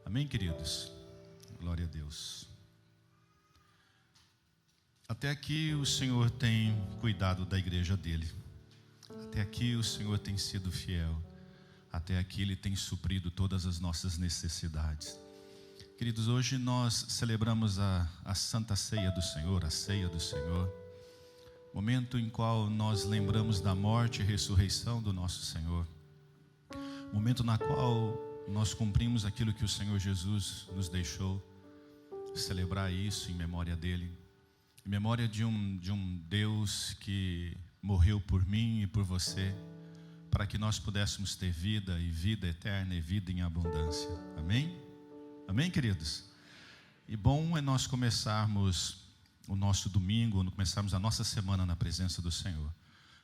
Amém, queridos? Glória a Deus. Até aqui o Senhor tem cuidado da igreja dele. Até aqui o Senhor tem sido fiel. Até aqui Ele tem suprido todas as nossas necessidades. Queridos, hoje nós celebramos a Santa Ceia do Senhor, a Ceia do Senhor. Momento em qual nós lembramos da morte e ressurreição do nosso Senhor. Momento na qual nós cumprimos aquilo que o Senhor Jesus nos deixou. Celebrar isso em memória dEle. Em memória de um Deus que morreu por mim e por você, para que nós pudéssemos ter vida e vida eterna e vida em abundância. Amém? Amém, queridos? E bom é nós começarmos o nosso domingo, começarmos a nossa semana na presença do Senhor.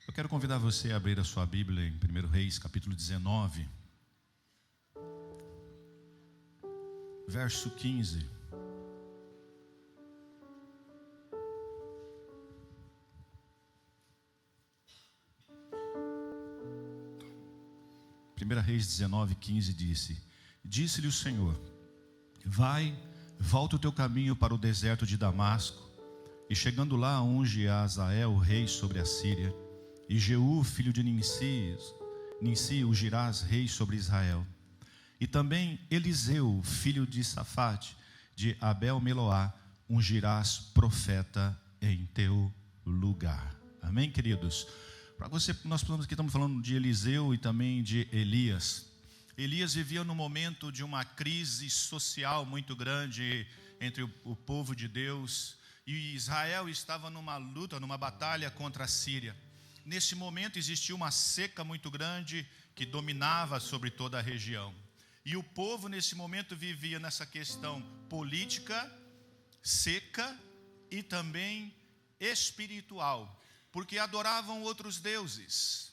Eu quero convidar você a abrir a sua Bíblia em 1 Reis, capítulo 19, verso 15. Reis 19, 15 disse-lhe o Senhor: vai, volta o teu caminho para o deserto de Damasco, e chegando lá unge a Azael rei sobre a Síria, e Jeú filho de Nimsi ungirás rei sobre Israel, e também Eliseu filho de Safate de Abel-Meloá ungirás profeta em teu lugar. Amém, queridos? Para você, nós estamos falando de Eliseu e também de Elias. Elias vivia num momento de uma crise social muito grande entre o povo de Deus, e Israel estava numa luta, numa batalha contra a Síria. Nesse momento existia uma seca muito grande que dominava sobre toda a região. E o povo nesse momento vivia nessa questão política, seca e também espiritual. Porque adoravam outros deuses,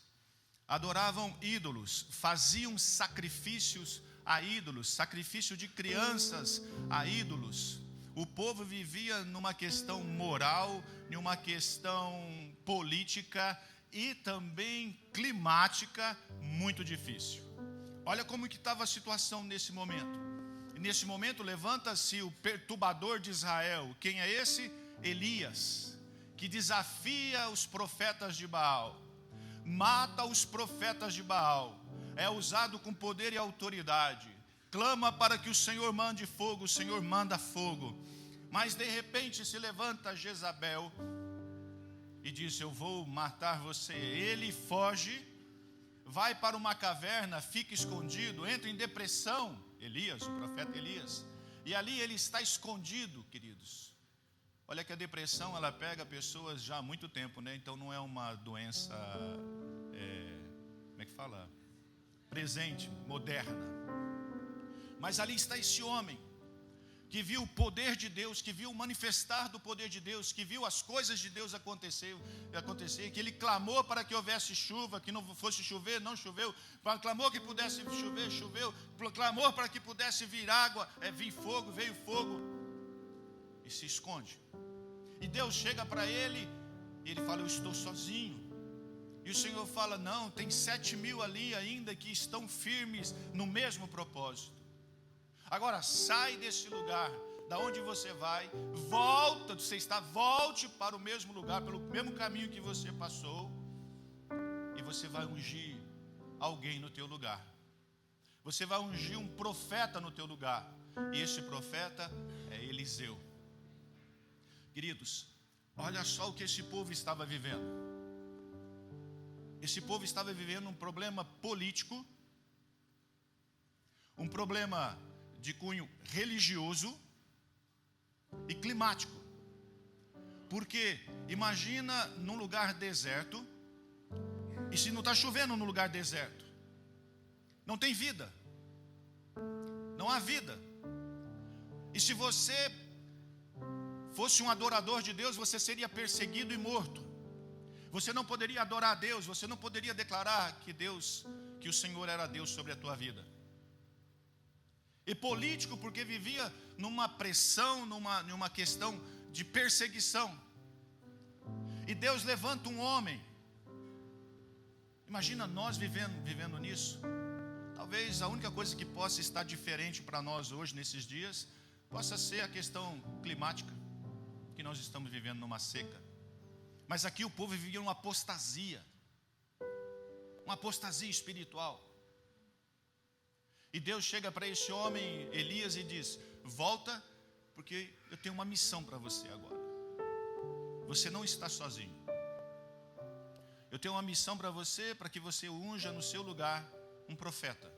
adoravam ídolos, faziam sacrifícios a ídolos, sacrifício de crianças a ídolos. O povo vivia numa questão moral, numa questão política e também climática muito difícil. Olha como que estava a situação nesse momento. Nesse momento levanta-se o perturbador de Israel. Quem é esse? Elias, que desafia os profetas de Baal, mata os profetas de Baal, é usado com poder e autoridade, clama para que o Senhor mande fogo, o Senhor manda fogo, mas de repente se levanta Jezabel e diz: eu vou matar você. Ele foge, vai para uma caverna, fica escondido, entra em depressão, Elias, o profeta Elias, e ali ele está escondido, queridos. Olha que a depressão, ela pega pessoas já há muito tempo, né? Então não é uma doença, como é que fala? Presente, moderna. Mas ali está esse homem, que viu o poder de Deus, que viu o manifestar do poder de Deus, que viu as coisas de Deus acontecer, que ele clamou para que houvesse chuva, que não fosse chover, não choveu, clamou que pudesse chover, choveu, clamou para que pudesse vir água, vir fogo, veio fogo, e se esconde. E Deus chega para ele e ele fala: eu estou sozinho. E o Senhor fala: não, tem 7.000 ali ainda que estão firmes no mesmo propósito. Agora sai desse lugar, da onde você vai, volte para o mesmo lugar, pelo mesmo caminho que você passou, e você vai ungir alguém no teu lugar. Você vai ungir um profeta no teu lugar, e esse profeta é Eliseu. Queridos, olha só o que esse povo estava vivendo. Esse povo estava vivendo um problema político, um problema de cunho religioso e climático. Porque imagina num lugar deserto, e se não está chovendo no lugar deserto, não tem vida, não há vida. E se você fosse um adorador de Deus, você seria perseguido e morto. Você não poderia adorar a Deus, você não poderia declarar que o Senhor era Deus sobre a tua vida. E político, porque vivia numa pressão, numa questão de perseguição. E Deus levanta um homem. Imagina nós vivendo nisso. Talvez a única coisa que possa estar diferente para nós hoje, nesses dias, possa ser a questão climática, que nós estamos vivendo numa seca. Mas aqui o povo vivia uma apostasia espiritual. E Deus chega para esse homem, Elias, e diz: volta, porque eu tenho uma missão para você agora. Você não está sozinho. Eu tenho uma missão para você, para que você unja no seu lugar um profeta.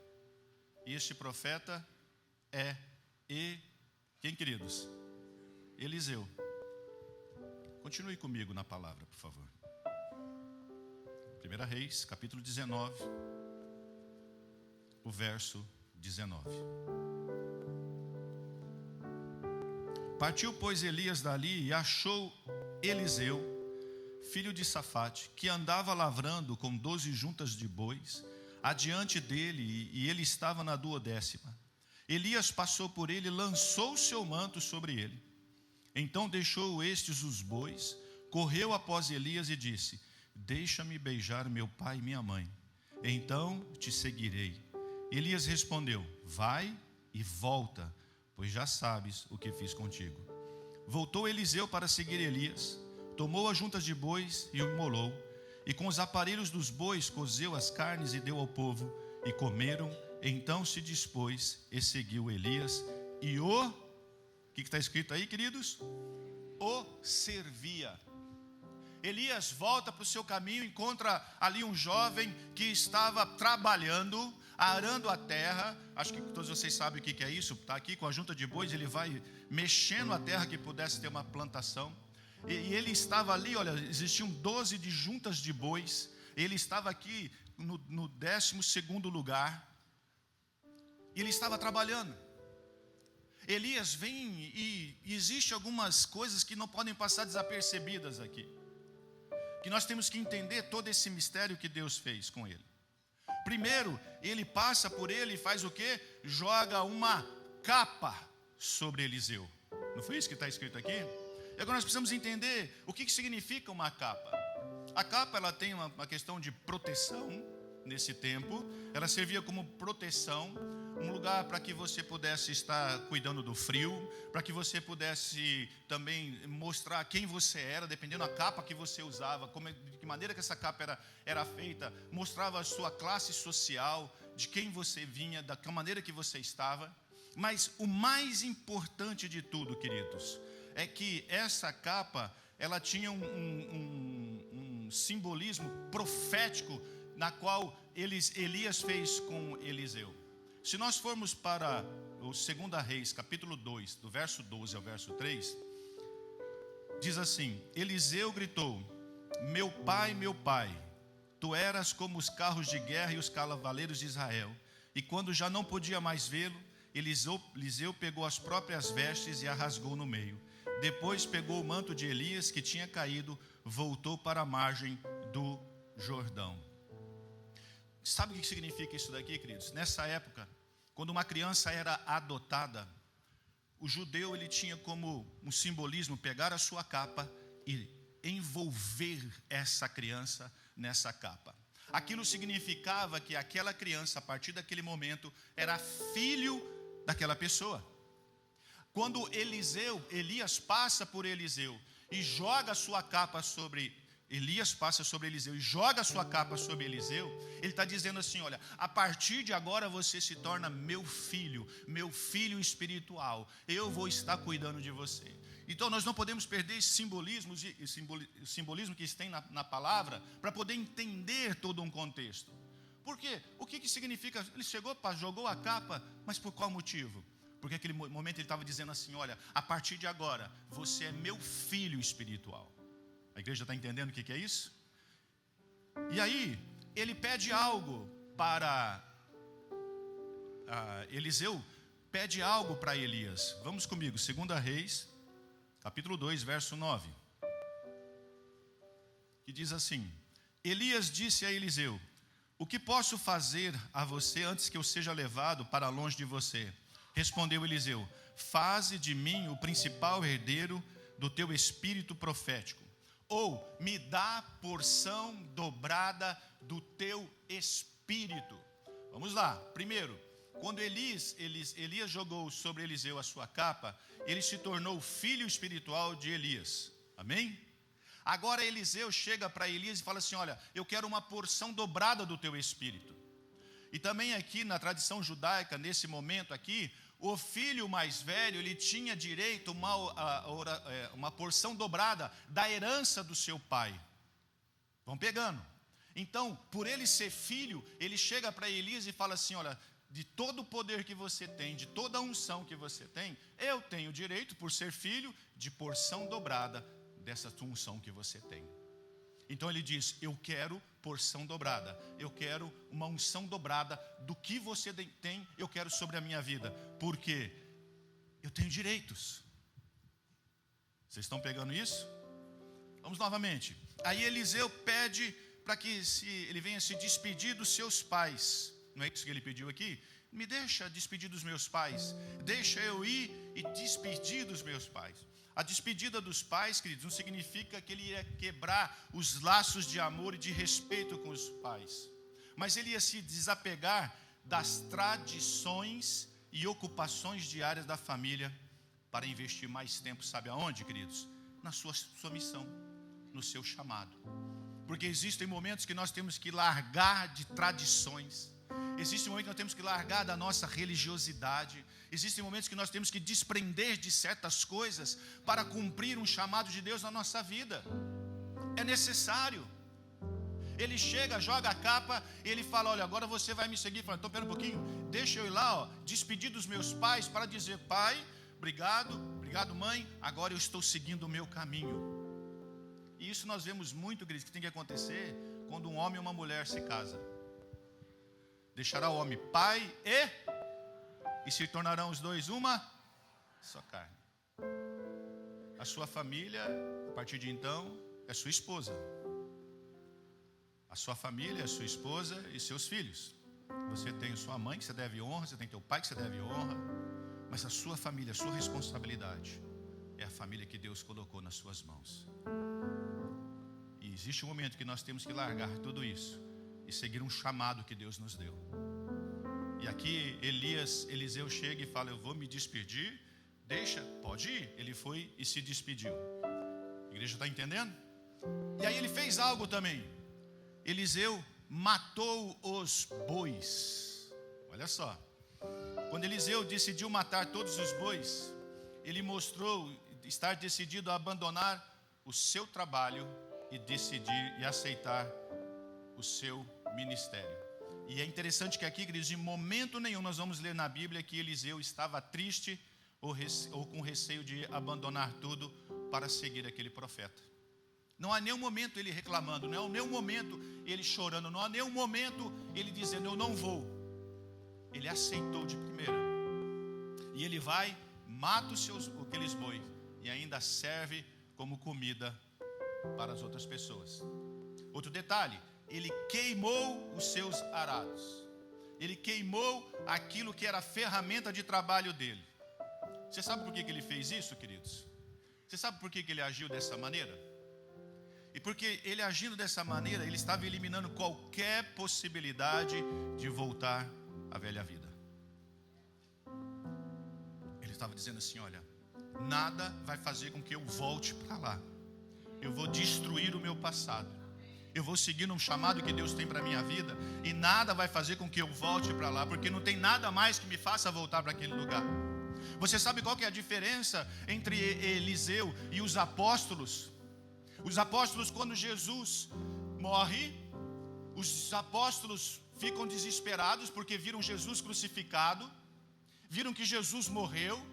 E este profeta é quem, queridos? Eliseu. Continue comigo na palavra, por favor. 1 Reis, capítulo 19, o verso 19. Partiu, pois, Elias dali e achou Eliseu, filho de Safate, que andava lavrando com 12 juntas de bois, adiante dele, e ele estava na 12ª. Elias passou por ele e lançou o seu manto sobre ele. Então deixou estes os bois, correu após Elias e disse: deixa-me beijar meu pai e minha mãe, então te seguirei. Elias respondeu: vai e volta, pois já sabes o que fiz contigo. Voltou Eliseu para seguir Elias, tomou as juntas de bois e o imolou, e com os aparelhos dos bois cozeu as carnes e deu ao povo, e comeram. Então se dispôs e seguiu Elias, e o que está escrito aí, queridos? O servia. Elias volta para o seu caminho, encontra ali um jovem que estava trabalhando, arando a terra. Acho que todos vocês sabem o que é isso. Está aqui com a junta de bois, ele vai mexendo a terra que pudesse ter uma plantação. E ele estava ali, olha, existiam 12 de juntas de bois. Ele estava aqui no 12º lugar. E ele estava trabalhando. Elias vem e existe algumas coisas que não podem passar desapercebidas aqui. Que nós temos que entender todo esse mistério que Deus fez com ele. Primeiro, ele passa por ele e faz o quê? Joga uma capa sobre Eliseu. Não foi isso que está escrito aqui? E agora nós precisamos entender o que significa uma capa. A capa, ela tem uma questão de proteção nesse tempo. Ela servia como proteção, um lugar para que você pudesse estar cuidando do frio, para que você pudesse também mostrar quem você era, dependendo da capa que você usava, de que maneira que essa capa era feita, mostrava a sua classe social, de quem você vinha, da maneira que você estava. Mas o mais importante de tudo, queridos, é que essa capa, ela tinha um simbolismo profético, na qual Elias fez com Eliseu. Se nós formos para o 2 Reis, capítulo 2, do verso 12 ao verso 3, diz assim: Eliseu gritou: meu pai, tu eras como os carros de guerra e os cavaleiros de Israel. E quando já não podia mais vê-lo, Eliseu pegou as próprias vestes e a rasgou no meio. Depois pegou o manto de Elias que tinha caído, voltou para a margem do Jordão. Sabe o que significa isso daqui, queridos? Nessa época, quando uma criança era adotada, o judeu ele tinha como um simbolismo pegar a sua capa e envolver essa criança nessa capa. Aquilo significava que aquela criança, a partir daquele momento, era filho daquela pessoa. Quando Elias passa por Eliseu e joga a sua capa sobre Elias passa sobre Eliseu e joga a sua capa sobre Eliseu, ele está dizendo assim: olha, a partir de agora você se torna meu filho espiritual, eu vou estar cuidando de você. Então nós não podemos perder esse simbolismo que tem na palavra, para poder entender todo um contexto. Por quê? O que significa? Ele jogou a capa, mas por qual motivo? Porque naquele momento ele estava dizendo assim: olha, a partir de agora você é meu filho espiritual. A igreja está entendendo o que é isso? E aí, ele pede algo para Eliseu, pede algo para Elias. Vamos comigo, 2 Reis, capítulo 2, verso 9. Que diz assim: Elias disse a Eliseu: o que posso fazer a você antes que eu seja levado para longe de você? Respondeu Eliseu: faze de mim o principal herdeiro do teu espírito profético. Ou me dá porção dobrada do teu espírito. Vamos lá. Primeiro, quando Elias jogou sobre Eliseu a sua capa, ele se tornou filho espiritual de Elias. Amém? Agora Eliseu chega para Elias e fala assim: olha, eu quero uma porção dobrada do teu espírito. E também aqui na tradição judaica, nesse momento aqui, o filho mais velho, ele tinha direito a uma porção dobrada da herança do seu pai. Vão pegando. Então, por ele ser filho, ele chega para Elias e fala assim: olha, de todo o poder que você tem, de toda a unção que você tem, eu tenho direito, por ser filho, de porção dobrada dessa tua unção que você tem. Então ele diz: eu quero porção dobrada, eu quero uma unção dobrada do que você tem, eu quero sobre a minha vida, porque eu tenho direitos. Vocês estão pegando isso? Vamos novamente. Aí Eliseu pede para que ele venha se despedir dos seus pais. Não é isso que ele pediu aqui? Me deixa despedir dos meus pais, deixa eu ir e despedir dos meus pais. A despedida dos pais, queridos, não significa que ele ia quebrar os laços de amor e de respeito com os pais, mas ele ia se desapegar das tradições e ocupações diárias da família para investir mais tempo, sabe aonde, queridos? Na sua missão, no seu chamado. Porque existem momentos que nós temos que largar de tradições. Existem momentos que nós temos que largar da nossa religiosidade. Existem momentos que nós temos que desprender de certas coisas para cumprir um chamado de Deus na nossa vida. É necessário. Ele chega, joga a capa, ele fala: olha, agora você vai me seguir. Fala: então, pera um pouquinho, deixa eu ir lá, despedir dos meus pais para dizer: pai, obrigado, mãe, agora eu estou seguindo o meu caminho. E isso nós vemos muito, queridos, que tem que acontecer quando um homem e uma mulher se casam. Deixará o homem pai e se tornarão os dois uma só carne. A sua família, a partir de então, é sua esposa. A sua família é sua esposa e seus filhos. Você tem sua mãe que você deve honra, você tem teu pai que você deve honra, mas a sua família, a sua responsabilidade é a família que Deus colocou nas suas mãos. E existe um momento que nós temos que largar tudo isso e seguir um chamado que Deus nos deu. E aqui Eliseu chega e fala: eu vou me despedir. Deixa, pode ir. Ele foi e se despediu. A igreja está entendendo? E aí ele fez algo também. Eliseu matou os bois. Olha só. Quando Eliseu decidiu matar todos os bois, ele mostrou estar decidido a abandonar o seu trabalho e decidir e aceitar o seu ministério. E é interessante que aqui, queridos, em momento nenhum nós vamos ler na Bíblia que Eliseu estava triste ou com receio de abandonar tudo para seguir aquele profeta. Não há nenhum momento ele reclamando, não há nenhum momento ele chorando, não há nenhum momento ele dizendo: eu não vou. Ele aceitou de primeira. E ele vai, mata aqueles bois e ainda serve como comida para as outras pessoas. Outro detalhe: ele queimou os seus arados. Ele queimou aquilo que era a ferramenta de trabalho dele. Você sabe por que ele fez isso, queridos? Você sabe por que ele agiu dessa maneira? E porque ele agindo dessa maneira, ele estava eliminando qualquer possibilidade de voltar à velha vida. Ele estava dizendo assim: olha, nada vai fazer com que eu volte para lá. Eu vou destruir o meu passado. Eu vou seguir um chamado que Deus tem para a minha vida, e nada vai fazer com que eu volte para lá, porque não tem nada mais que me faça voltar para aquele lugar. Você sabe qual que é a diferença entre Eliseu e os apóstolos? Os apóstolos, quando Jesus morre, os apóstolos ficam desesperados porque viram Jesus crucificado, viram que Jesus morreu,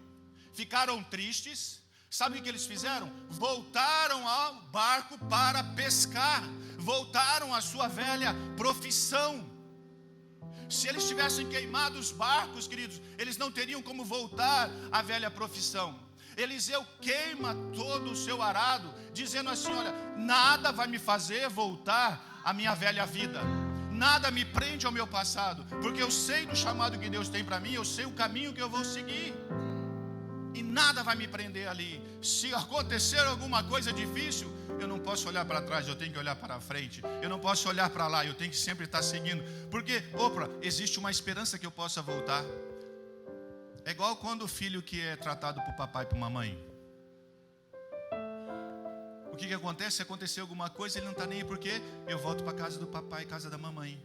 ficaram tristes. Sabe o que eles fizeram? Voltaram ao barco para pescar, voltaram à sua velha profissão. Se eles tivessem queimado os barcos, queridos, eles não teriam como voltar à velha profissão. Eliseu queima todo o seu arado, dizendo assim: olha, nada vai me fazer voltar à minha velha vida, nada me prende ao meu passado, porque eu sei do chamado que Deus tem para mim, eu sei o caminho que eu vou seguir, e nada vai me prender ali. Se acontecer alguma coisa difícil, eu não posso olhar para trás, eu tenho que olhar para frente. Eu não posso olhar para lá, eu tenho que sempre estar seguindo. Porque, existe uma esperança que eu possa voltar. É igual quando o filho que é tratado por papai e por mamãe. O que acontece? Se acontecer alguma coisa, ele não está nem aí, porque eu volto para a casa do papai e casa da mamãe.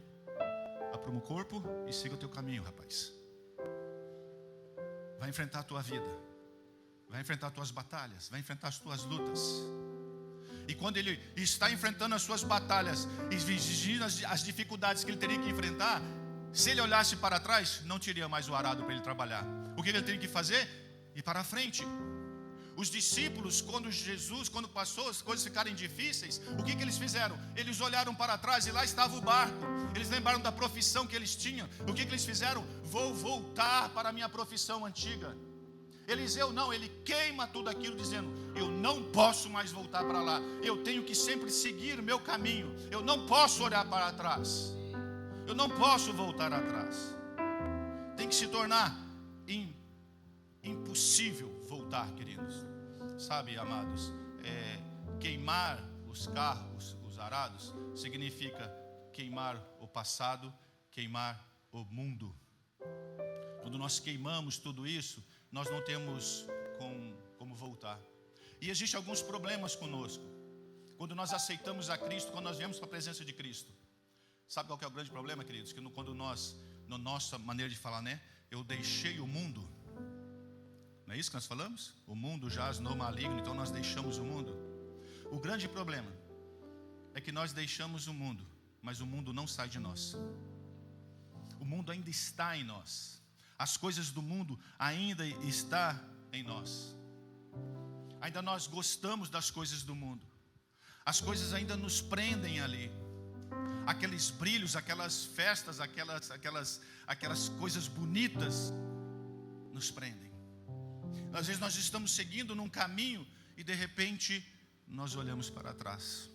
Apruma o corpo e siga o teu caminho, rapaz. Vai enfrentar a tua vida. Vai enfrentar as tuas batalhas. Vai enfrentar as tuas lutas. E quando ele está enfrentando as suas batalhas, exigindo as dificuldades que ele teria que enfrentar, se ele olhasse para trás, não teria mais o arado para ele trabalhar. O que ele teria que fazer? Ir para a frente. Os discípulos, quando passou, as coisas ficarem difíceis, o que eles fizeram? Eles olharam para trás e lá estava o barco. Eles lembraram da profissão que eles tinham. O que eles fizeram? Vou voltar para a minha profissão antiga. Eliseu não, ele queima tudo aquilo dizendo, eu não posso mais voltar para lá. Eu tenho que sempre seguir o meu caminho. Eu não posso olhar para trás. Eu não posso voltar atrás. Tem que se tornar impossível voltar, queridos. Sabe, amados, queimar os carros, os arados, significa queimar o passado, queimar o mundo. Quando nós queimamos tudo isso, nós não temos como voltar. E existem alguns problemas conosco. Quando nós aceitamos a Cristo, quando nós viemos para a presença de Cristo. Sabe qual que é o grande problema, queridos? Que quando nós, na nossa maneira de falar, eu deixei o mundo. Não é isso que nós falamos? O mundo jaz no maligno, então nós deixamos o mundo. O grande problema é que nós deixamos o mundo, mas o mundo não sai de nós. O mundo ainda está em nós. As coisas do mundo ainda estão em nós. Ainda nós gostamos das coisas do mundo. As coisas ainda nos prendem ali. Aqueles brilhos, aquelas festas, aquelas coisas bonitas nos prendem. Às vezes nós estamos seguindo num caminho e de repente nós olhamos para trás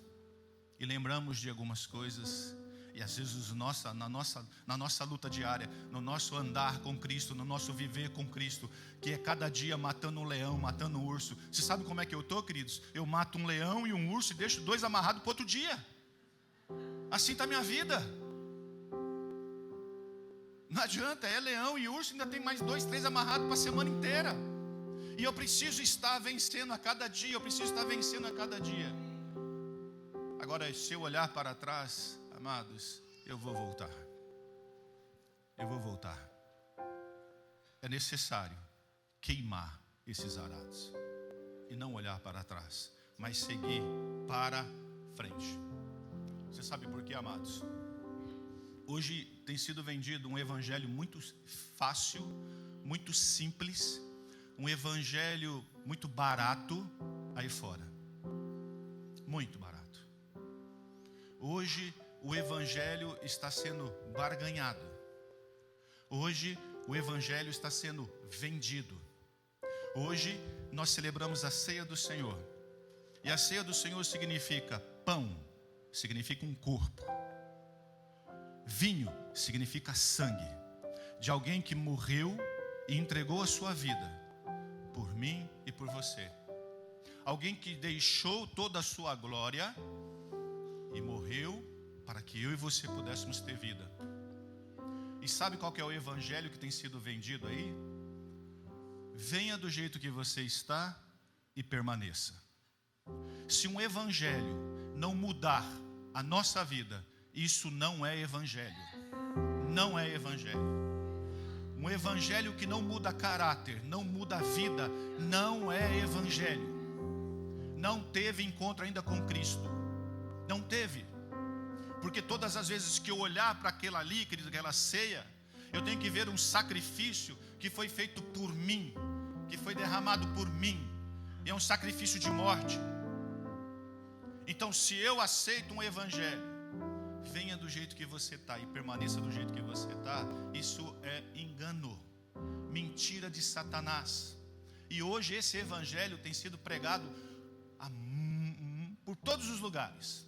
e lembramos de algumas coisas. E às vezes na nossa luta diária, no nosso andar com Cristo, no nosso viver com Cristo, que é cada dia matando um leão, matando um urso. Você sabe como é que eu estou, queridos? Eu mato um leão e um urso e deixo 2 amarrados para outro dia. Assim está a minha vida. Não adianta, é leão e urso, ainda tem mais 2, 3 amarrados para a semana inteira. E eu preciso estar vencendo a cada dia, eu preciso estar vencendo a cada dia. Agora, se eu olhar para trás, amados, eu vou voltar. Eu vou voltar. É necessário queimar esses arados e não olhar para trás, mas seguir para frente. Você sabe por quê, amados? Hoje tem sido vendido um evangelho muito fácil, muito simples, um evangelho muito barato aí fora. Muito barato. Hoje o evangelho está sendo barganhado. Hoje o evangelho está sendo vendido. Hoje nós celebramos a ceia do Senhor. E a ceia do Senhor significa pão, significa um corpo. Vinho significa sangue de alguém que morreu e entregou a sua vida por mim e por você. Alguém que deixou toda a sua glória e morreu para que eu e você pudéssemos ter vida. E sabe qual que é o evangelho que tem sido vendido aí? Venha do jeito que você está e permaneça. Se um evangelho não mudar a nossa vida, isso não é evangelho. Não é evangelho. Um evangelho que não muda caráter, não muda a vida, não é evangelho. Não teve encontro ainda com Cristo. Não teve. Porque todas as vezes que eu olhar para aquela ali, querido, aquela ceia, eu tenho que ver um sacrifício que foi feito por mim, que foi derramado por mim. E é um sacrifício de morte. Então, se eu aceito um evangelho, venha do jeito que você está e permaneça do jeito que você está, isso é engano, mentira de Satanás. E hoje esse evangelho tem sido pregado por todos os lugares,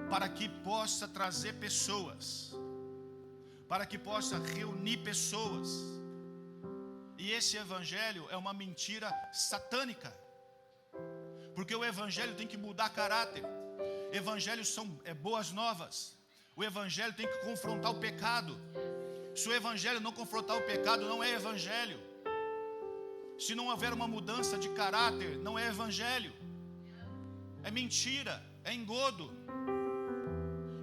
para que possa trazer pessoas, para que possa reunir pessoas. E esse evangelho é uma mentira satânica. Porque o evangelho tem que mudar caráter. Evangelhos são boas novas. O evangelho tem que confrontar o pecado. Se o evangelho não confrontar o pecado, não é evangelho. Se não houver uma mudança de caráter, não é evangelho. É mentira, é engodo.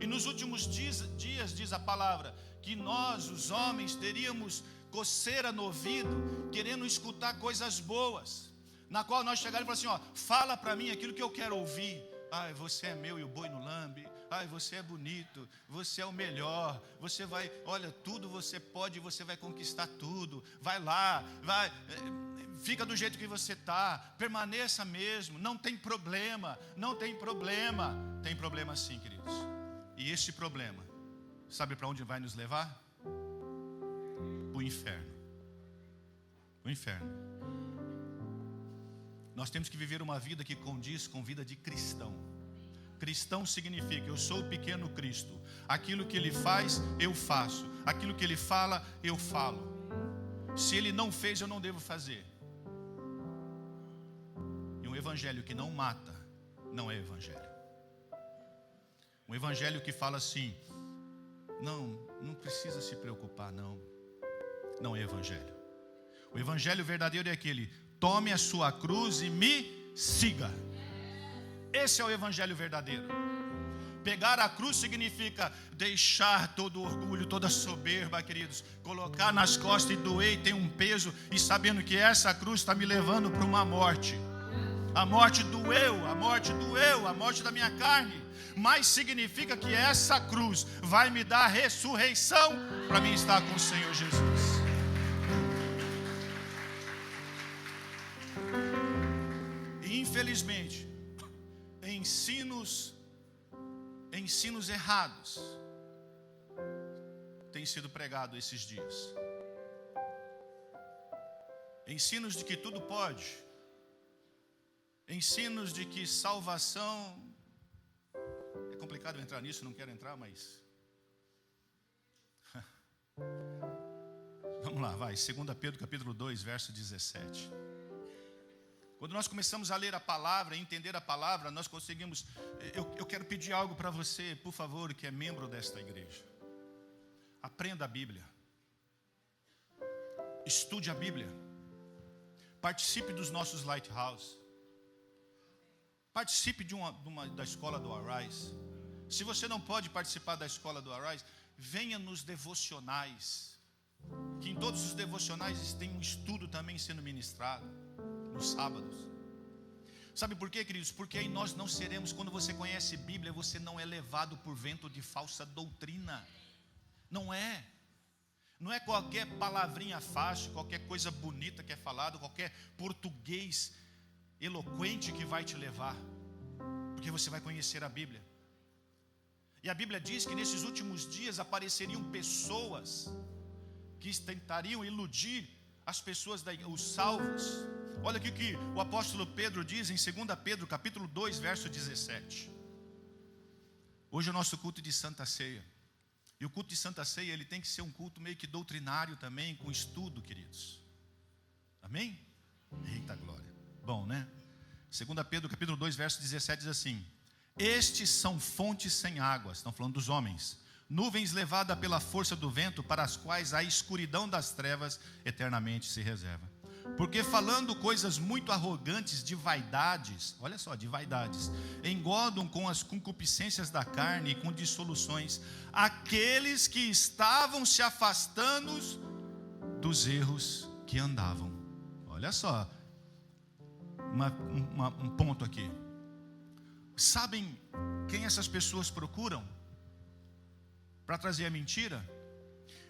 E nos últimos dias, diz a palavra, que nós, os homens, teríamos coceira no ouvido, querendo escutar coisas boas, na qual nós chegaremos e falar assim, fala para mim aquilo que eu quero ouvir. Ai, você é meu e o boi no lambe. Ai, você é bonito, você é o melhor, você vai, olha, tudo você pode, você vai conquistar tudo. Vai lá, vai, fica do jeito que você está, permaneça mesmo, não tem problema, não tem problema. Tem problema sim, queridos. E este problema, sabe para onde vai nos levar? O inferno. O inferno. Nós temos que viver uma vida que condiz com vida de cristão. Cristão significa, eu sou o pequeno Cristo. Aquilo que ele faz, eu faço. Aquilo que ele fala, eu falo. Se ele não fez, eu não devo fazer. E um evangelho que não mata, não é evangelho. Um evangelho que fala assim, não precisa se preocupar, não é evangelho. O evangelho verdadeiro é aquele, tome a sua cruz e me siga. Esse é o evangelho verdadeiro. Pegar a cruz significa deixar todo o orgulho, toda a soberba, queridos, colocar nas costas e doer, e tem um peso, e sabendo que essa cruz está me levando para uma morte. A morte doeu, a morte da minha carne, mas significa que essa cruz vai me dar ressurreição para mim estar com o Senhor Jesus. E infelizmente, ensinos errados têm sido pregados esses dias. Ensinos de que tudo pode. Ensinos de que salvação... É complicado entrar nisso, não quero entrar, mas... Vamos lá, vai. 2 Pedro capítulo 2, verso 17. Quando nós começamos a ler a palavra, entender a palavra, nós conseguimos... Eu quero pedir algo para você, por favor, que é membro desta igreja. Aprenda a Bíblia. Estude a Bíblia. Participe dos nossos Lighthouse. Participe da escola do Arise. Se você não pode participar da escola do Arise, venha nos devocionais. Que em todos os devocionais tem um estudo também sendo ministrado. Nos sábados. Sabe por quê, queridos? Porque aí nós não seremos, quando você conhece Bíblia, você não é levado por vento de falsa doutrina. Não é. Não é qualquer palavrinha fácil, qualquer coisa bonita que é falado, qualquer português eloquente que vai te levar. Porque você vai conhecer a Bíblia. E a Bíblia diz que nesses últimos dias apareceriam pessoas que tentariam iludir as pessoas, os salvos. Olha aqui o que o apóstolo Pedro diz em 2 Pedro capítulo 2, verso 17. Hoje é o nosso culto de Santa Ceia. E o culto de Santa Ceia, ele tem que ser um culto meio que doutrinário também, com estudo, queridos. Amém? Eita glória. Bom, né? 2 Pedro capítulo 2, verso 17 diz assim: estes são fontes sem águas, estão falando dos homens, nuvens levadas pela força do vento, para as quais a escuridão das trevas eternamente se reserva. Porque falando coisas muito arrogantes de vaidades, olha só, de vaidades, engodam com as concupiscências da carne e com dissoluções aqueles que estavam se afastando dos erros que andavam. Olha só, um ponto aqui. Sabem quem essas pessoas procuram para trazer a mentira?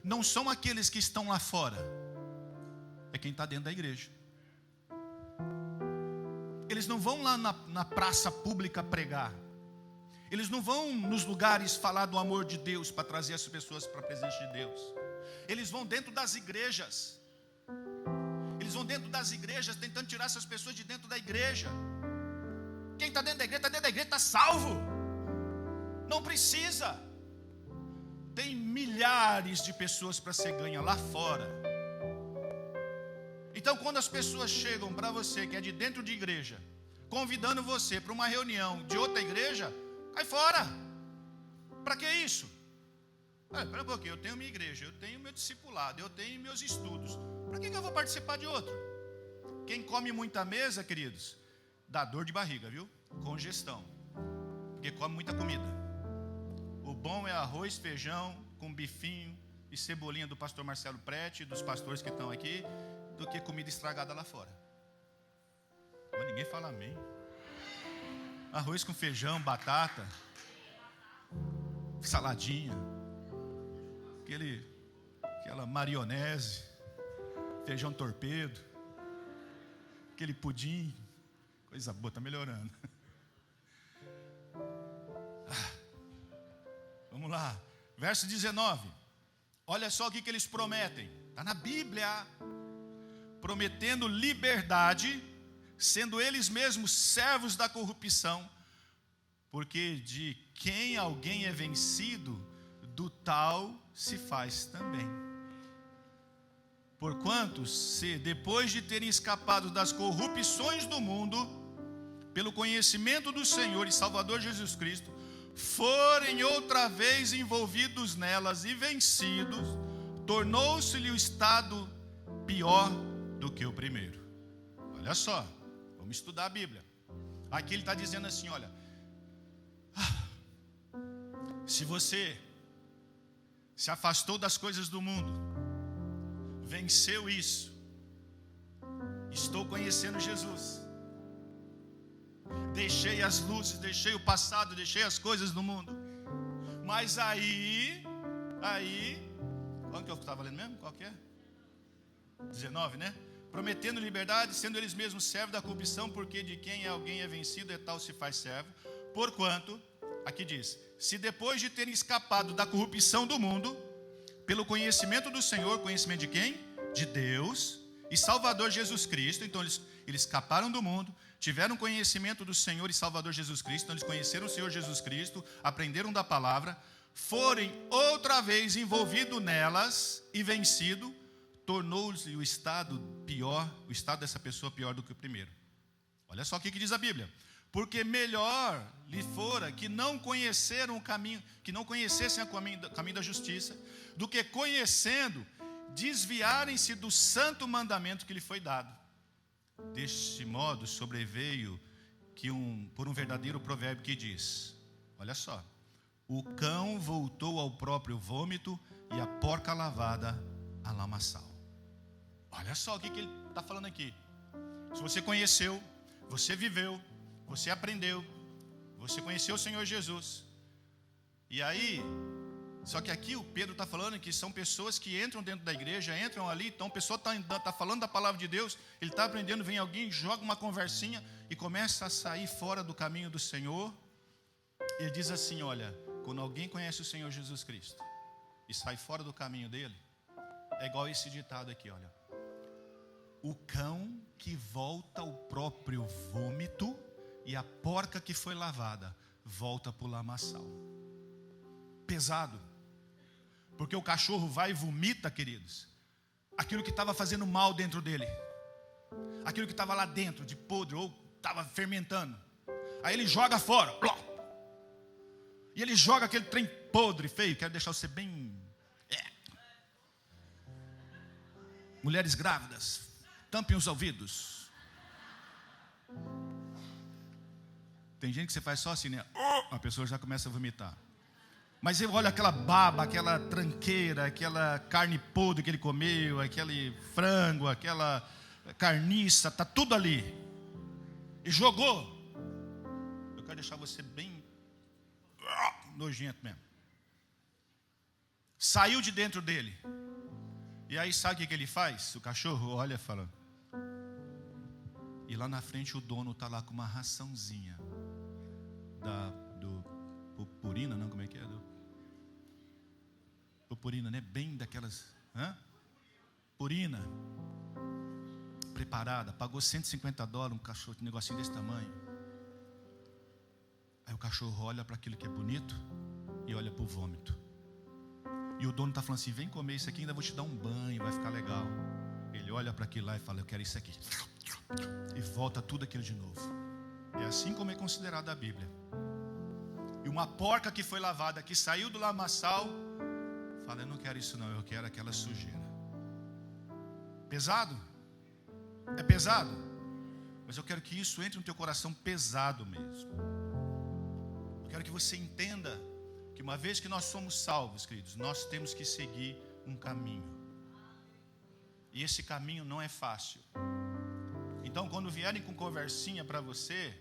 Não são aqueles que estão lá fora, é quem está dentro da igreja. Eles não vão lá na praça pública pregar. Eles não vão nos lugares falar do amor de Deus para trazer as pessoas para a presença de Deus. Eles vão dentro das igrejas. Eles vão dentro das igrejas tentando tirar essas pessoas de dentro da igreja. Quem está dentro da igreja está salvo. Não precisa. Tem milhares de pessoas para ser ganha lá fora. Então, quando as pessoas chegam para você, que é de dentro de igreja, convidando você para uma reunião de outra igreja, cai fora. Para que isso? Espera um pouquinho, eu tenho minha igreja, eu tenho meu discipulado, eu tenho meus estudos. Para que eu vou participar de outro? Quem come muita mesa, queridos, dá dor de barriga, viu? Congestão. Porque come muita comida. O bom é arroz, feijão, com bifinho e cebolinha do pastor Marcelo Prete, dos pastores que estão aqui, do que comida estragada lá fora. Mas ninguém fala amém. Arroz com feijão, batata, saladinha, aquela maionese, feijão torpedo, aquele pudim, coisa boa, está melhorando. Vamos lá, verso 19. Olha só o que eles prometem. Está na Bíblia. Prometendo liberdade, sendo eles mesmos servos da corrupção, porque de quem alguém é vencido, do tal se faz também. Porquanto, se depois de terem escapado das corrupções do mundo, pelo conhecimento do Senhor e Salvador Jesus Cristo, forem outra vez envolvidos nelas e vencidos, tornou-se-lhe o estado pior do que o primeiro. Olha só, vamos estudar a Bíblia. Aqui ele está dizendo assim, olha, se você se afastou das coisas do mundo, venceu isso, estou conhecendo Jesus, deixei as luzes, deixei o passado, deixei as coisas do mundo, mas aí, qual que eu estava lendo mesmo? Qual que é? 19, né? Prometendo liberdade, sendo eles mesmos servos da corrupção, porque de quem alguém é vencido, é tal se faz servo. Porquanto, aqui diz, se depois de terem escapado da corrupção do mundo, pelo conhecimento do Senhor, conhecimento de quem? De Deus e Salvador Jesus Cristo. Então eles escaparam do mundo, tiveram conhecimento do Senhor e Salvador Jesus Cristo. Então eles conheceram o Senhor Jesus Cristo, aprenderam da palavra, forem outra vez envolvidos nelas e vencido, tornou-se o estado pior, o estado dessa pessoa pior do que o primeiro. Olha só o que diz a Bíblia. Porque melhor lhe fora que não conheceram o caminho, que não conhecessem o caminho da justiça, do que conhecendo, desviarem-se do santo mandamento que lhe foi dado. Deste modo sobreveio por um verdadeiro provérbio que diz, olha só, o cão voltou ao próprio vômito e a porca lavada a lamaçal. Olha só o que ele está falando aqui. Se você conheceu, você viveu, você aprendeu, você conheceu o Senhor Jesus. E aí, só que aqui o Pedro está falando que são pessoas que entram dentro da igreja, entram ali, então a pessoa está falando da palavra de Deus, ele está aprendendo, vem alguém, joga uma conversinha e começa a sair fora do caminho do Senhor. Ele diz assim, olha, quando alguém conhece o Senhor Jesus Cristo e sai fora do caminho dele, é igual esse ditado aqui, olha. O cão que volta ao próprio vômito e a porca que foi lavada volta para o lamaçal. Pesado. Porque o cachorro vai e vomita, queridos, aquilo que estava fazendo mal dentro dele, aquilo que estava lá dentro de podre ou estava fermentando. Aí ele joga fora, e ele joga aquele trem podre, feio. Quero deixar você bem... Mulheres grávidas, tampem os ouvidos. Tem gente que você faz só assim, né? A pessoa já começa a vomitar. Mas eu olho aquela baba, aquela tranqueira, aquela carne podre que ele comeu, aquele frango, aquela carniça, está tudo ali. E jogou. Eu quero deixar você bem nojento mesmo. Saiu de dentro dele. E aí sabe o que ele faz? O cachorro olha e fala. E lá na frente o dono está lá com uma raçãozinha do purpurina, não, como é que é? Purpurina, né? Bem daquelas... Purina. Preparada. Pagou $150 um cachorro, um negocinho desse tamanho. Aí o cachorro olha para aquilo que é bonito e olha para o vômito. E o dono está falando assim, vem comer isso aqui, ainda vou te dar um banho, vai ficar legal. Ele eu olho para aquilo lá e falo, eu quero isso aqui. E volta tudo aquilo de novo. É assim como é considerada a Bíblia. E uma porca que foi lavada, que saiu do lamaçal, fala, eu não quero isso não, eu quero aquela sujeira. Pesado? É pesado? Mas eu quero que isso entre no teu coração pesado mesmo. Eu quero que você entenda que uma vez que nós somos salvos, queridos, nós temos que seguir um caminho. E esse caminho não é fácil. Então, quando vierem com conversinha para você,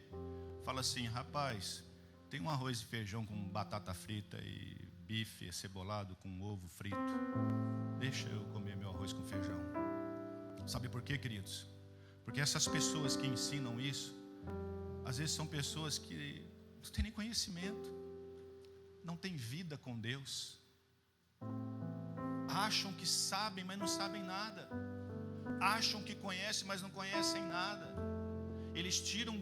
fala assim, rapaz, tem um arroz e feijão com batata frita e bife acebolado com ovo frito. Deixa eu comer meu arroz com feijão. Sabe por quê, queridos? Porque essas pessoas que ensinam isso, às vezes são pessoas que não têm nem conhecimento, não têm vida com Deus. Acham que sabem, mas não sabem nada. Acham que conhecem, mas não conhecem nada. Eles tiram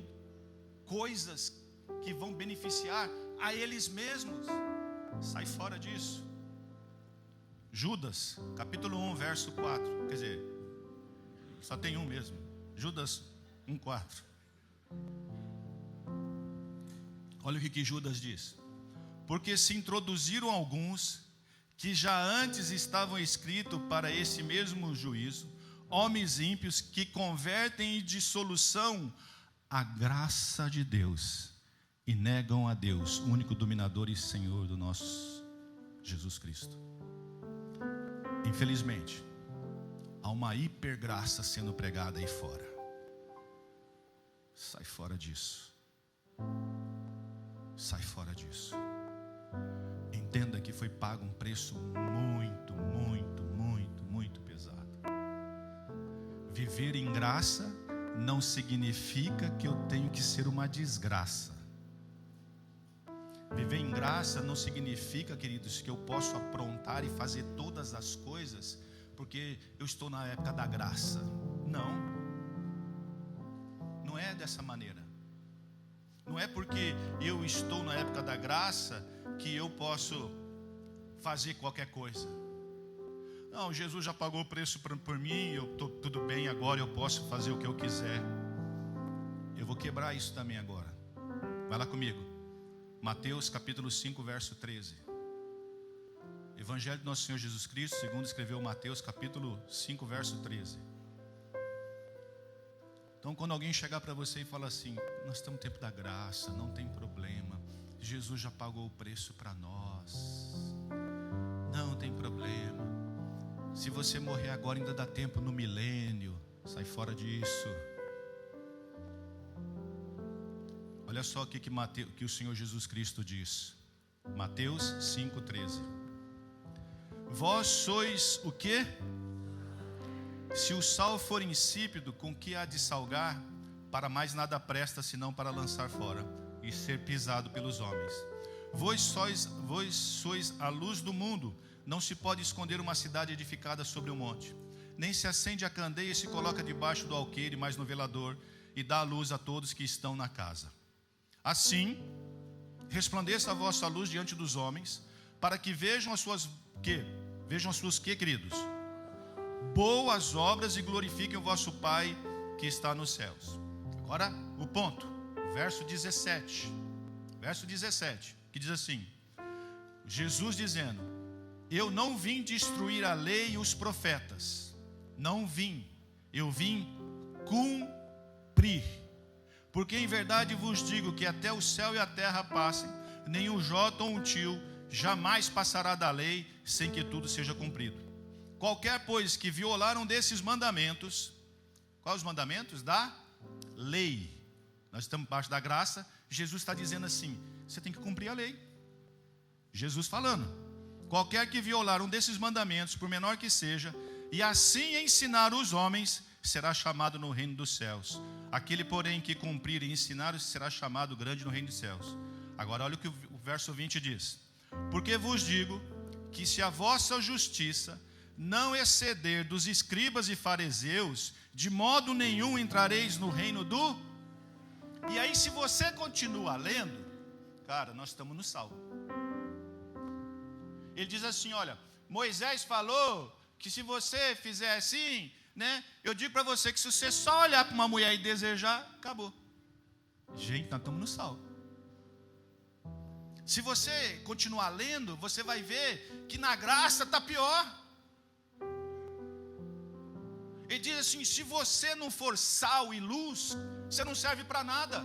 coisas que vão beneficiar a eles mesmos. Sai fora disso. Judas, capítulo 1, verso 4. Quer dizer, só tem um mesmo. Judas 1,4. Olha o que Judas diz. Porque se introduziram alguns que já antes estavam escritos para esse mesmo juízo, homens ímpios que convertem em dissolução a graça de Deus e negam a Deus, o único dominador e Senhor do nosso Jesus Cristo. Infelizmente, há uma hipergraça sendo pregada aí fora. Sai fora disso. Sai fora disso. Entenda que foi pago um preço muito, muito, muito, muito pesado. Viver em graça não significa que eu tenho que ser uma desgraça. Viver em graça não significa, queridos, que eu posso aprontar e fazer todas as coisas porque eu estou na época da graça. Não. Não é dessa maneira. Não é porque eu estou na época da graça que eu posso fazer qualquer coisa. Não, Jesus já pagou o preço por mim, eu estou tudo bem, agora eu posso fazer o que eu quiser. Eu vou quebrar isso também agora. Vai lá comigo. Mateus capítulo 5, verso 13. Evangelho do nosso Senhor Jesus Cristo, segundo escreveu Mateus capítulo 5, verso 13. Então, quando alguém chegar para você e falar assim, nós estamos no tempo da graça, não tem problema, Jesus já pagou o preço para nós, não tem problema, se você morrer agora ainda dá tempo no milênio, sai fora disso. Olha só o que o Senhor Jesus Cristo diz, Mateus 5,13. Vós sois o quê? Se o sal for insípido, com que há de salgar? Para mais nada presta, senão para lançar fora e ser pisado pelos homens. Vós sois a luz do mundo. Não se pode esconder uma cidade edificada sobre um monte. Nem se acende a candeia e se coloca debaixo do alqueire, mas no velador, e dá a luz a todos que estão na casa. Assim, resplandeça a vossa luz diante dos homens, para que vejam as suas queridos? Boas obras e glorifiquem o vosso Pai que está nos céus. Agora o ponto, verso 17, que diz assim, Jesus dizendo, eu não vim destruir a lei e os profetas, não vim, eu vim cumprir, porque em verdade vos digo que até o céu e a terra passem, nem um jota ou um tio jamais passará da lei, sem que tudo seja cumprido. Qualquer, pois, que violar um desses mandamentos, quais os mandamentos? Da lei. Nós estamos embaixo da graça, Jesus está dizendo assim, você tem que cumprir a lei. Jesus falando, qualquer que violar um desses mandamentos, por menor que seja, e assim ensinar os homens, será chamado no reino dos céus. Aquele, porém, que cumprir e ensinar, será chamado grande no reino dos céus. Agora olha o que o verso 20 diz. Porque vos digo, que se a vossa justiça não exceder dos escribas e fariseus, de modo nenhum entrareis no reino do... E aí, se você continua lendo, cara, nós estamos no Salmo. Ele diz assim, olha, Moisés falou que se você fizer assim, né? Eu digo para você que se você só olhar para uma mulher e desejar, acabou. Gente, nós estamos no sal. Se você continuar lendo, você vai ver que na graça está pior. Ele diz assim: se você não for sal e luz, você não serve para nada.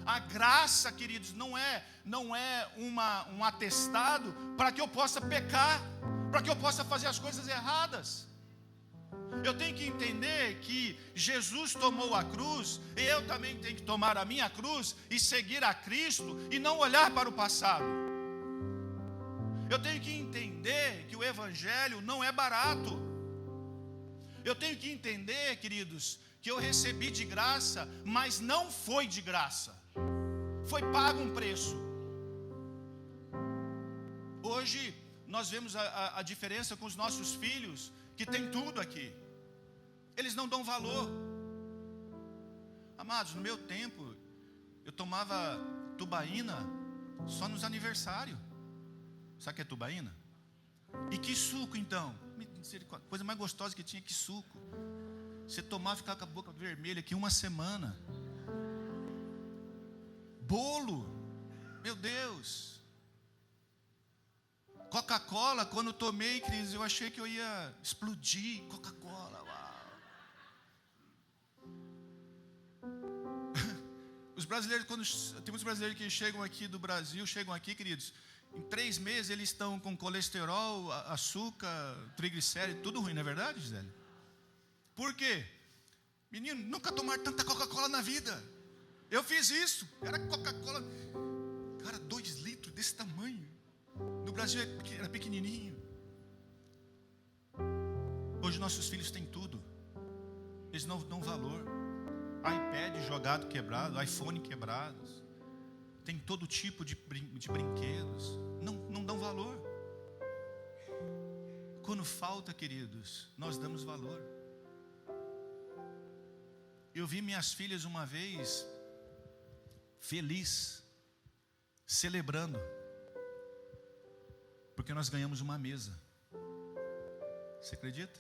A graça, queridos, não é um atestado para que eu possa pecar, para que eu possa fazer as coisas erradas. Eu tenho que entender que Jesus tomou a cruz, e eu também tenho que tomar a minha cruz e seguir a Cristo e não olhar para o passado. Eu tenho que entender que o Evangelho não é barato. Eu tenho que entender, queridos, que eu recebi de graça, mas não foi de graça. Foi pago um preço. Hoje nós vemos a diferença com os nossos filhos, que tem tudo aqui. Eles não dão valor. Amados, no meu tempo, eu tomava tubaína só nos aniversários. Sabe o que é tubaína? E que suco então? Coisa mais gostosa que tinha, que suco. Você tomava e ficava com a boca vermelha aqui uma semana. Bolo, meu Deus. Coca-Cola, quando eu tomei, Cris, eu achei que eu ia explodir. Coca-Cola, uau. Os brasileiros, tem muitos brasileiros que chegam aqui do Brasil, chegam aqui, queridos, em 3 meses eles estão com colesterol, açúcar, triglicéridos, tudo ruim, não é verdade, Gisele? Por quê? Menino, nunca tomaram tanta Coca-Cola na vida. Eu fiz isso, era Coca-Cola, cara, 2 litros desse tamanho. No Brasil era pequenininho. Hoje nossos filhos têm tudo. Eles não dão valor. iPad jogado, quebrado, iPhone quebrados. Tem todo tipo de brinquedos. Não dão valor. Quando falta, queridos, nós damos valor. Eu vi minhas filhas uma vez feliz, celebrando, porque nós ganhamos uma mesa. Você acredita?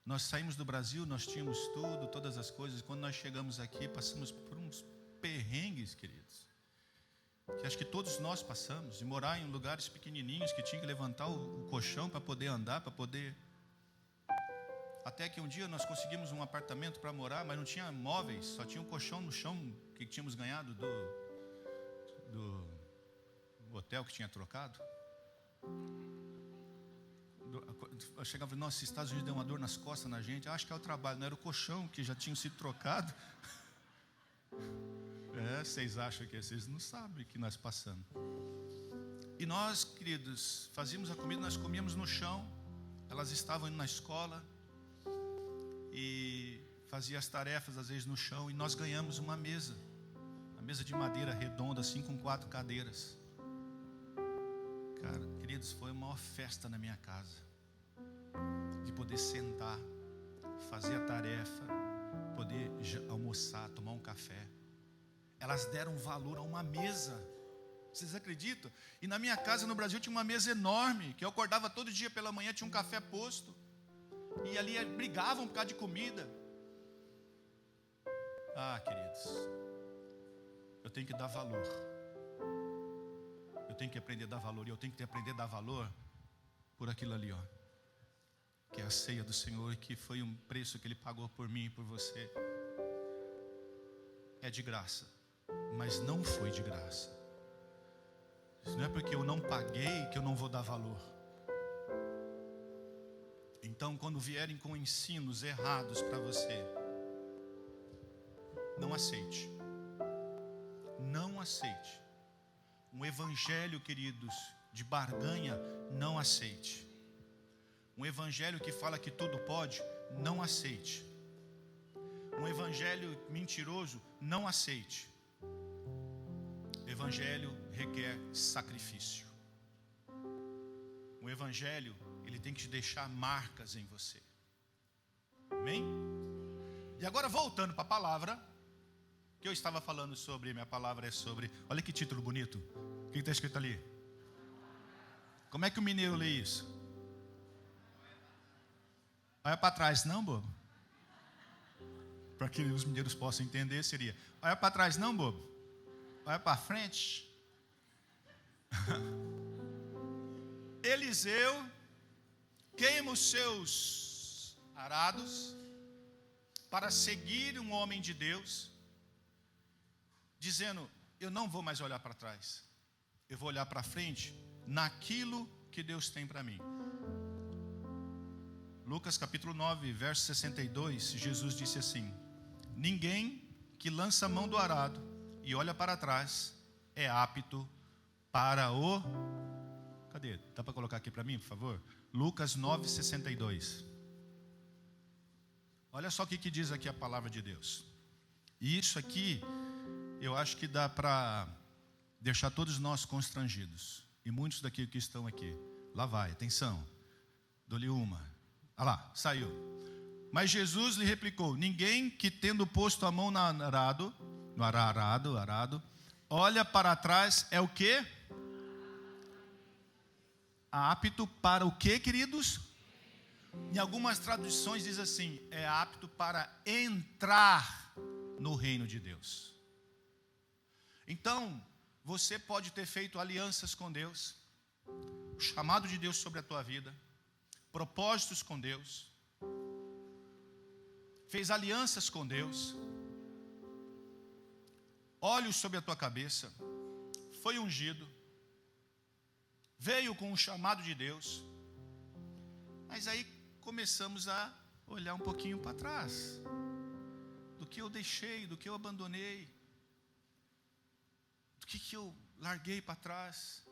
Nós saímos do Brasil, nós tínhamos tudo, todas as coisas. Quando nós chegamos aqui, passamos por uns perrengues, queridos, que acho que todos nós passamos, de morar em lugares pequenininhos, que tinha que levantar o colchão para poder andar, para poder... Até que um dia nós conseguimos um apartamento para morar, mas não tinha móveis, só tinha um colchão no chão que tínhamos ganhado do hotel que tinha trocado. Eu chegava e falei: nossa, os Estados Unidos deu uma dor nas costas na gente. Acho que é o trabalho, não era o colchão que já tinha sido trocado. Vocês acham que vocês não sabem o que nós passamos. E nós, queridos, fazíamos a comida, nós comíamos no chão. Elas estavam indo na escola e fazia as tarefas às vezes no chão, e nós ganhamos uma mesa de madeira redonda assim, com 4 cadeiras. Cara, queridos, foi a maior festa na minha casa, de poder sentar, fazer a tarefa, poder almoçar, tomar um café. Elas deram valor a uma mesa. Vocês acreditam? E na minha casa no Brasil tinha uma mesa enorme, que eu acordava todo dia pela manhã, tinha um café posto, e ali brigavam por causa de comida. Ah, queridos, eu tenho que dar valor. Eu tenho que aprender a dar valor. E eu tenho que aprender a dar valor por aquilo ali, ó, que é a ceia do Senhor, que foi um preço que Ele pagou por mim e por você. É de graça, mas não foi de graça. Isso não é porque eu não paguei que eu não vou dar valor. Então, quando vierem com ensinos errados para você, não aceite. Não aceite. Um evangelho, queridos, de barganha, não aceite. Um evangelho que fala que tudo pode, não aceite. Um evangelho mentiroso, não aceite. Evangelho requer sacrifício. O evangelho, ele tem que te deixar marcas em você. Amém? E agora voltando para a palavra, que eu estava falando sobre, minha palavra é sobre, olha que título bonito. O que está escrito ali? Como é que o mineiro lê isso? Olha para trás, não, bobo. Para que os mineiros possam entender, seria: olha para trás, não, bobo. Olha para frente. Eliseu queima os seus arados para seguir um homem de Deus, dizendo: eu não vou mais olhar para trás, eu vou olhar para frente naquilo que Deus tem para mim. Lucas capítulo 9, verso 62, Jesus disse assim: ninguém que lança a mão do arado e olha para trás é apto para o... Cadê? Dá para colocar aqui para mim, por favor? Lucas 9, 62. Olha só o que diz aqui a palavra de Deus. E isso aqui, eu acho que dá para deixar todos nós constrangidos. E muitos daqui que estão aqui. Lá vai, atenção. Dou-lhe uma. Ah lá, saiu. Mas Jesus lhe replicou: ninguém que tendo posto a mão no arado, olha para trás, é o quê? Apto para o quê, queridos? Em algumas traduções diz assim: é apto para entrar no reino de Deus. Então, você pode ter feito alianças com Deus, o chamado de Deus sobre a tua vida, propósitos com Deus, fez alianças com Deus, olhos sobre a tua cabeça, foi ungido, veio com o chamado de Deus, mas aí começamos a olhar um pouquinho para trás, do que eu deixei, do que eu abandonei, do que eu larguei para trás,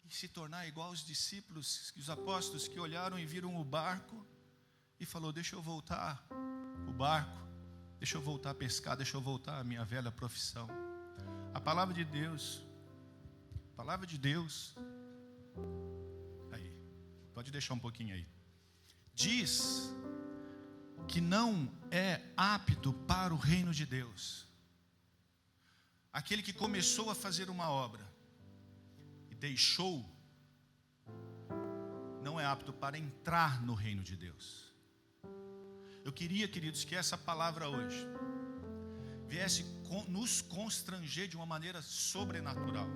e se tornar igual aos discípulos, os apóstolos que olharam e viram o barco, e falou: deixa eu voltar o barco, deixa eu voltar a pescar, deixa eu voltar a minha velha profissão. A palavra de Deus, aí, pode deixar um pouquinho aí, diz que não é apto para o reino de Deus aquele que começou a fazer uma obra e deixou, não é apto para entrar no reino de Deus. Eu queria, queridos, que essa palavra hoje viesse nos constranger de uma maneira sobrenatural,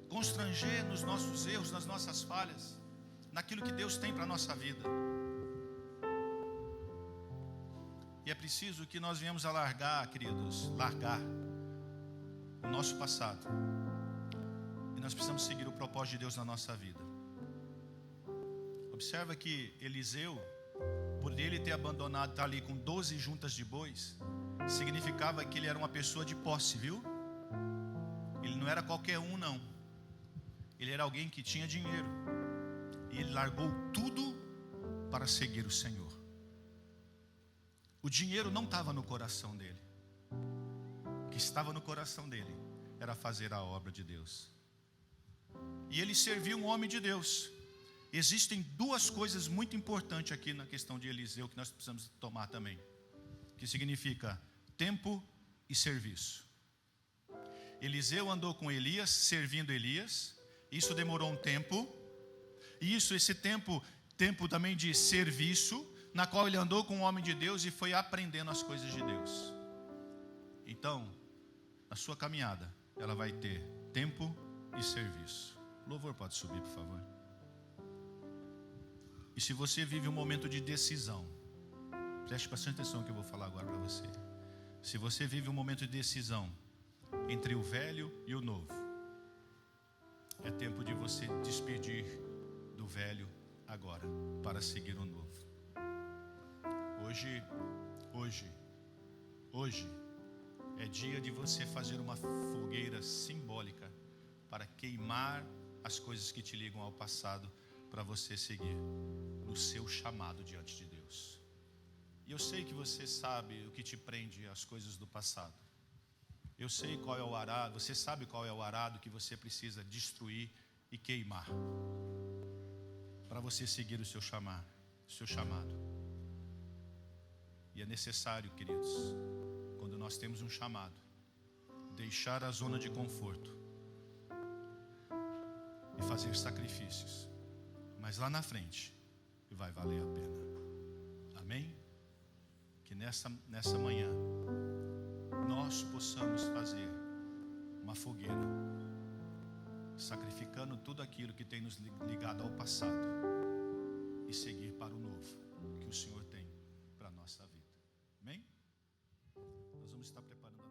constranger nos nossos erros, nas nossas falhas, naquilo que Deus tem para a nossa vida. E é preciso que nós venhamos a largar, queridos, o nosso passado. E nós precisamos seguir o propósito de Deus na nossa vida. Observa que Eliseu, por ele ter abandonado, estar ali com 12 juntas de bois, significava que ele era uma pessoa de posse, viu? Ele não era qualquer um, não. Ele era alguém que tinha dinheiro. E ele largou tudo para seguir o Senhor. O dinheiro não estava no coração dele. O que estava no coração dele era fazer a obra de Deus. E ele serviu um homem de Deus. Existem duas coisas muito importantes aqui na questão de Eliseu que nós precisamos tomar também, que significa tempo e serviço. Eliseu andou com Elias, servindo Elias. Isso demorou um tempo. E esse tempo também de serviço, na qual ele andou com um homem de Deus e foi aprendendo as coisas de Deus. Então, a sua caminhada, ela vai ter tempo e serviço. O louvor pode subir, por favor. E se você vive um momento de decisão, preste bastante atenção no que eu vou falar agora para você. Se você vive um momento de decisão entre o velho e o novo, é tempo de você despedir do velho agora, para seguir o novo. Hoje é dia de você fazer uma fogueira simbólica para queimar as coisas que te ligam ao passado, para você seguir no seu chamado diante de Deus. E eu sei que você sabe o que te prende às coisas do passado. Eu sei qual é o arado, você sabe qual é o arado que você precisa destruir e queimar, para você seguir o seu chamado. E é necessário, queridos, quando nós temos um chamado, deixar a zona de conforto e fazer sacrifícios. mas lá na frente vai valer a pena. Amém? Que nessa manhã nós possamos fazer uma fogueira, sacrificando tudo aquilo que tem nos ligado ao passado e seguir para o novo que o Senhor tem para a nossa vida. Amém? Nós vamos estar preparando